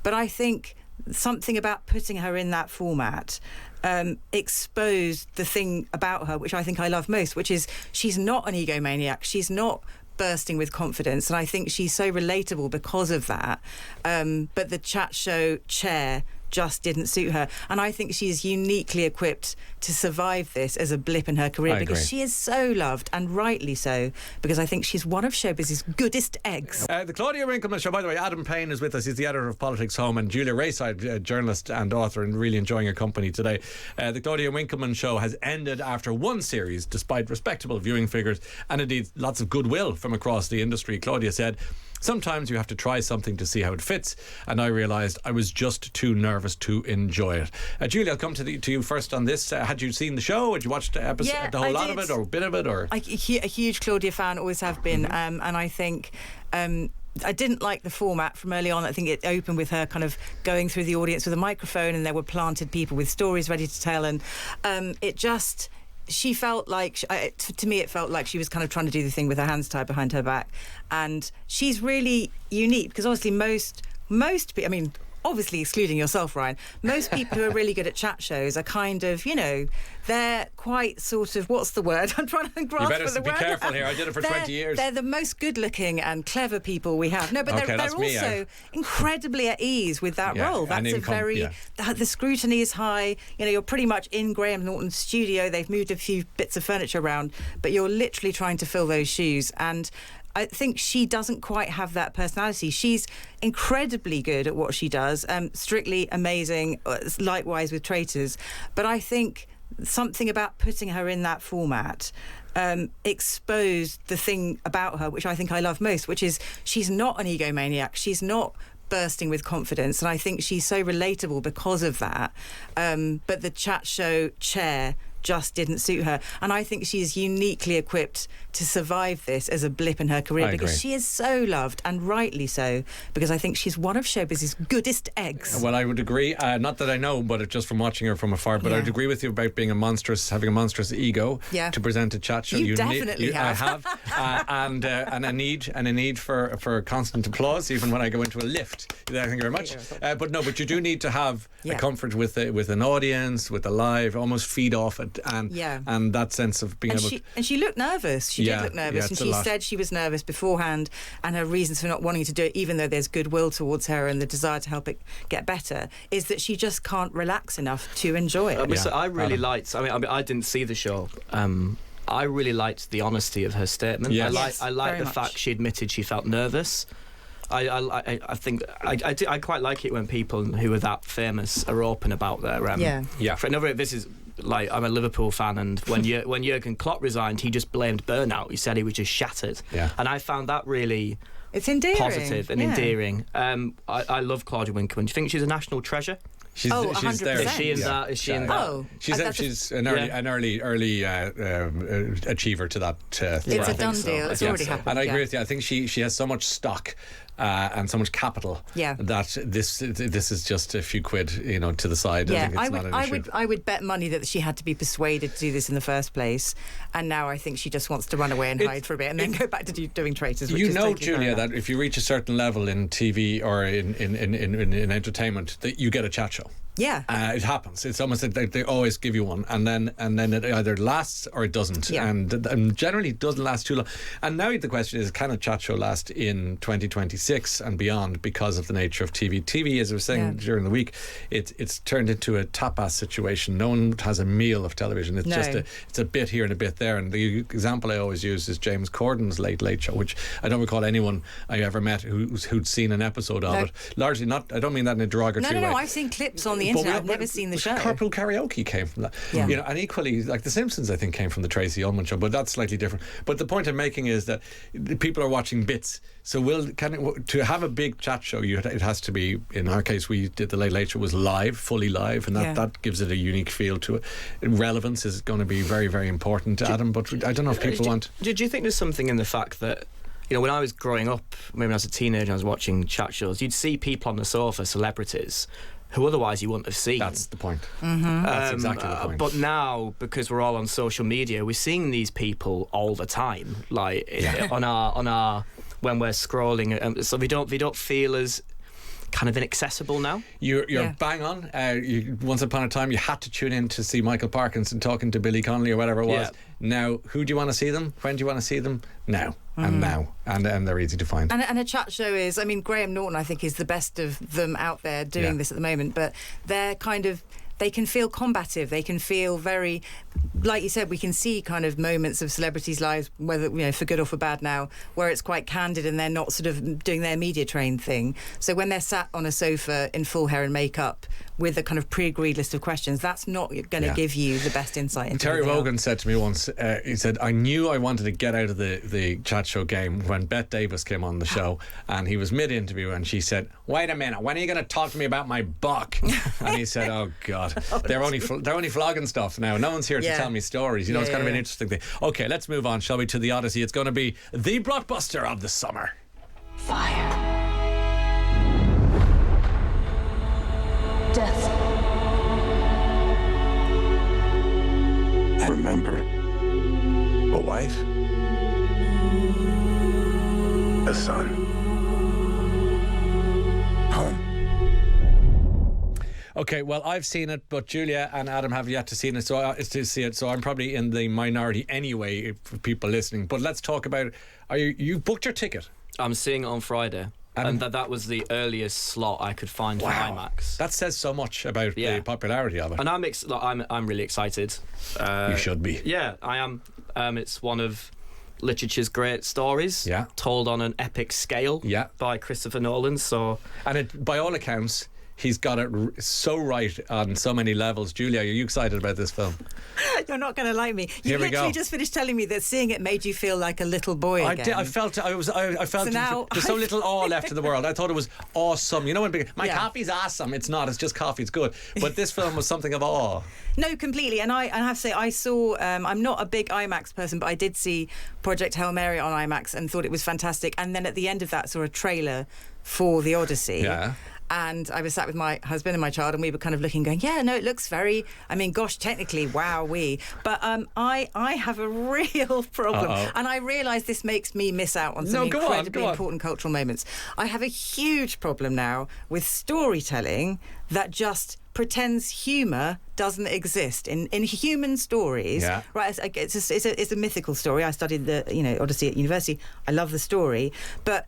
But I think something about putting her in that format exposed the thing about her which I think I love most, which is she's not an egomaniac. She's not bursting with confidence, and I think she's so relatable because of that. But the chat show chair just didn't suit her, and I think she's uniquely equipped to survive this as a blip in her career, because she is so loved, and rightly so, because I think she's one of showbiz's goodest eggs. The Claudia Winkleman Show, by the way, Adam Payne is with us. He's the editor of Politics Home, and Julia Raeside, journalist and author, and really enjoying her company today. The Claudia Winkleman Show has ended after one series, despite respectable viewing figures and indeed lots of goodwill from across the industry. Claudia said, "Sometimes you have to try something to see how it fits, and I realised I was just too nervous to enjoy it." Julia, I'll come to you first on this. Had you seen the show? Had you watched the episode, the whole lot of it, or a bit of it? Or a huge Claudia fan, always have been, and I think I didn't like the format from early on. I think it opened with her kind of going through the audience with a microphone, and there were planted people with stories ready to tell, and she felt like, to me, it felt like she was kind of trying to do the thing with her hands tied behind her back. And she's really unique, because obviously most people, I mean, obviously excluding yourself, Ryan, most people who are really good at chat shows are kind of, they're quite sort of, what's the word? I'm trying to grasp for the word. You better be careful here. I did it for 20 years. They're the most good-looking and clever people we have. No, but they're also incredibly at ease with that role. That's the scrutiny is high. You're pretty much in Graham Norton's studio. They've moved a few bits of furniture around, but you're literally trying to fill those shoes. And I think she doesn't quite have that personality. She's incredibly good at what she does, Strictly amazing, likewise with Traitors. But I think something about putting her in that format exposed the thing about her which I think I love most, which is she's not an egomaniac. She's not bursting with confidence, and I think she's so relatable because of that. But the chat show chair just didn't suit her, and I think she is uniquely equipped to survive this as a blip in her career, because she is so loved, and rightly so, because I think she's one of showbiz's goodest eggs. Well, I would agree, not that I know, but just from watching her from afar, but I'd agree with you about having a monstrous ego to present a chat show. You definitely have. I have, and a need for constant applause, even when I go into a lift. Thank you very much. But you do need to have a comfort with an audience, with a live, almost feed off it, and that sense of being able. And she looked nervous. She did look nervous, and she said she was nervous beforehand, and her reasons for not wanting to do it, even though there's goodwill towards her and the desire to help it get better, is that she just can't relax enough to enjoy it. So I really liked. I mean, I didn't see the show. I really liked the honesty of her statement. Yes. I like the fact she admitted she felt nervous. I think I quite like it when people who are that famous are open about their For another, this is like, I'm a Liverpool fan, and when Jurgen Klopp resigned, he just blamed burnout. He said he was just shattered, and I found that really it's endearing, positive and endearing. I love Claudia Winkleman. Do you think she's a national treasure? She's 100%. there. Is she in that? Is she in that? Oh, she's an early achiever to that. It's a done deal. It's already happened. And I agree with you. I think she has so much stock and so much capital that this is just a few quid, to the side. Yeah, I think it's not an issue. I would bet money that she had to be persuaded to do this in the first place, and now I think she just wants to run away and hide for a bit and then go back to doing Traitors. Which is totally Julia, that if you reach a certain level in TV or in entertainment, that you get a chat show. Yeah, it happens. It's almost like they always give you one, and then it either lasts or it doesn't, and generally it doesn't last too long. And now the question is, can a chat show last in 2026 and beyond because of the nature of TV? TV, as I was saying during the week, it's turned into a tapas situation. No one has a meal of television. It's just it's a bit here and a bit there. And the example I always use is James Corden's Late Late Show, which I don't recall anyone I ever met who'd seen an episode of it. Largely not. I don't mean that in a derogatory way. No. I've seen clips on the internet. I've never seen the show. Carpool Karaoke came from that. And equally, like The Simpsons, I think, came from the Tracy Ullman Show, but that's slightly different. But the point I'm making is that people are watching bits. So to have a big chat show, it has to be, in our case, we did the Late Late Show, was live, fully live, and that gives it a unique feel to it. Relevance is going to be very, very important, Adam, but I don't know if people want... Do you think there's something in the fact that, when I was growing up, maybe when I was a teenager, I was watching chat shows, you'd see people on the sofa, celebrities, who otherwise you wouldn't have seen. That's the point. Mm-hmm. That's exactly the point. But now, because we're all on social media, we're seeing these people all the time, like on our when we're scrolling, so they don't feel as kind of inaccessible now. You're bang on. Once upon a time, you had to tune in to see Michael Parkinson talking to Billy Connolly or whatever it was. Yeah. Now, who do you want to see them? When do you want to see them? Now. And now. And they're easy to find. And a chat show is, I mean, Graham Norton, I think, is the best of them out there doing this at the moment, but they're kind of... They can feel combative. They can feel very, like you said, we can see kind of moments of celebrities' lives, whether for good or for bad now, where it's quite candid and they're not sort of doing their media trained thing. So when they're sat on a sofa in full hair and makeup with a kind of pre-agreed list of questions, that's not going to give you the best insight into Terry Wogan said to me once, he said, I knew I wanted to get out of the chat show game when Bette Davis came on the show, and he was mid-interview and she said, wait a minute, when are you going to talk to me about my buck? And he said, oh God, they're only flogging stuff now. No one's here to tell me stories. It's kind of an interesting thing. Okay, let's move on, shall we, to the Odyssey. It's going to be the blockbuster of the summer. Fire. Death. I remember a wife, a son, home. Okay, well, I've seen it, but Julia and Adam have yet to see it. So I'm probably in the minority anyway for people listening. But let's talk about it. You booked your ticket? I'm seeing it on Friday. And that was the earliest slot I could find for IMAX. That says so much about the popularity of it. And I'm really excited. You should be. Yeah, I am. It's one of literature's great stories, told on an epic scale by Christopher Nolan. And by all accounts, he's got it so right on so many levels. Julia, are you excited about this film? You're not going to like me. You literally just finished telling me that seeing it made you feel like a little boy again. I did. I felt so there's so little awe left in the world. I thought it was awesome. You know when my coffee's awesome. It's not. It's just coffee. It's good. But this film was something of awe. No, completely. And I have to say, I saw. I'm not a big IMAX person, but I did see Project Hail Mary on IMAX and thought it was fantastic. And then at the end of that, saw a trailer for the Odyssey. Yeah. And I was sat with my husband and my child, and we were kind of looking, going, yeah, no, it looks very, I mean, gosh, technically, wowee. But I have a real problem. And I realise this makes me miss out on some incredibly important cultural moments. I have a huge problem now with storytelling that just pretends humour doesn't exist in human stories. Yeah. Right? It's a mythical story. I studied the Odyssey at university. I love the story, but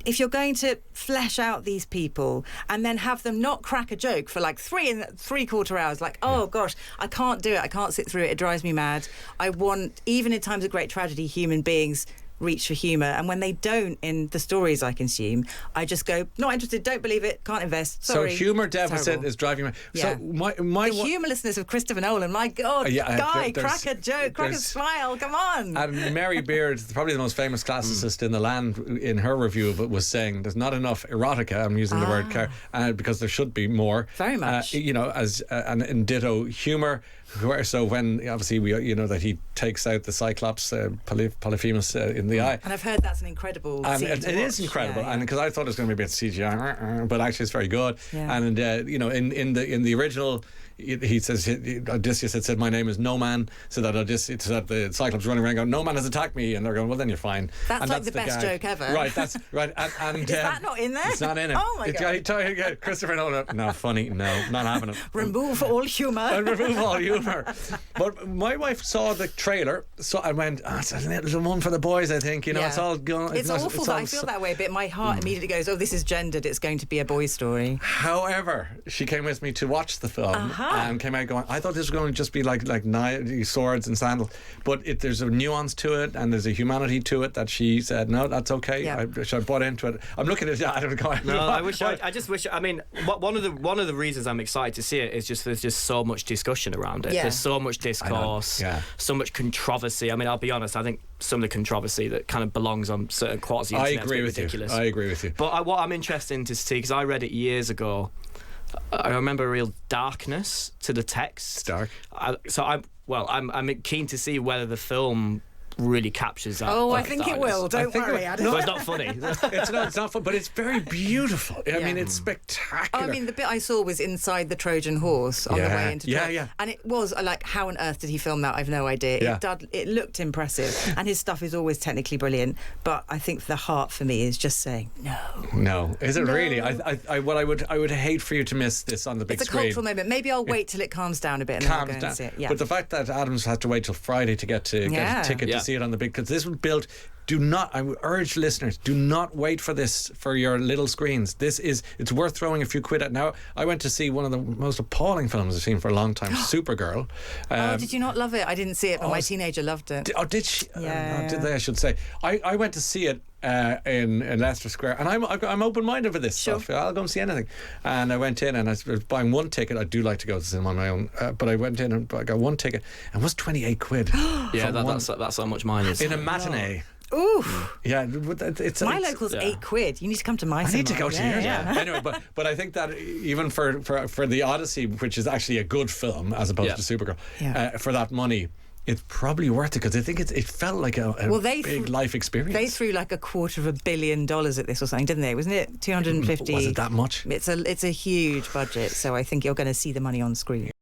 if you're going to flesh out these people and then have them not crack a joke for like 3.75 hours, like, oh gosh, I can't do it. I can't sit through it. It drives me mad. I want, even in times of great tragedy, human beings reach for humour, and when they don't in the stories I consume, I just go, not interested, don't believe it, can't invest, sorry. So humour deficit is driving me. Yeah. So my the humorlessness of Christopher Nolan, my God, guy, crack a joke, crack a smile, come on. And Mary Beard, probably the most famous classicist in the land, in her review of it was saying there's not enough erotica, I'm using the word because there should be more. Very much. And in ditto humour. So when obviously we that he takes out the Cyclops Polyphemus in the eye, and I've heard that's an incredible scene it is incredible, and because I thought it was going to be a bit CGI, but actually it's very good. And in the original, he says, Odysseus had said, my name is No Man, so that the Cyclops running around going, no man has attacked me, and they're going, well then you're fine. That's like the best joke ever. Right, that's right. And is that not in there? It's not in it. Oh my God. Christopher Nolan, no, funny, no, not having it. Remove all humour. And remove all humour. But my wife saw the trailer, and went, it's a little one for the boys, I think. It's all going. It's awful that I feel that way, but my heart immediately goes, oh, this is gendered, it's going to be a boy's story. However, she came with me to watch the film and came out going, I thought this was going to just be like swords and sandals, but there's a nuance to it and there's a humanity to it that she said, no, that's okay. Yeah. I bought into it. I'm looking at Adam going, no, I just wish. I mean, one of the reasons I'm excited to see it is just there's just so much discussion around it. Yeah. There's so much discourse, so much controversy. I mean, I'll be honest, I think some of the controversy that kind of belongs on certain quarters of the internet is ridiculous. I agree with you. But what I'm interested in to see, because I read it years ago, I remember a real darkness to the text. It's dark. I'm keen to see whether the film really captures that. Oh, I think it will. Don't worry, Adam. No, it's not funny. It's not fun, but it's very beautiful. I mean, it's spectacular. I mean, the bit I saw was inside the Trojan horse on the way into Troy. Yeah. And it was like, how on earth did he film that? I've no idea. Yeah. It looked impressive, and his stuff is always technically brilliant. But I think the heart for me is just saying no. No, is it really? I would hate for you to miss this on the big screen. It's a cultural moment. Maybe I'll wait till it calms down a bit and then I'll go and see it. Yeah. But the fact that Adams had to wait till Friday to get a ticket to see it on the big, because this would build. I would urge listeners, do not wait for this for your little screens. It's worth throwing a few quid at. Now, I went to see one of the most appalling films I've seen for a long time, Supergirl. Did you not love it? I didn't see it, but my teenager loved it. Did she? Yeah. Did they, I should say. I went to see it in Leicester Square, and I'm open-minded for this stuff. I'll go and see anything. And I went in, and I was buying one ticket. I do like to go to the cinema on my own, but I went in and I got one ticket, and it was 28 quid. Yeah, that's how much mine is. In a matinee. Oof. Yeah, my local's £8. You need to come to my cinema. I need to go to yours. Anyway, but I think that even for the Odyssey, which is actually a good film as opposed to Supergirl, for that money, it's probably worth it, because I think it felt like a big life experience. They threw like $250 million at this or something, didn't they? Wasn't it 250? Was it that much? It's a huge budget, so I think you're going to see the money on screen.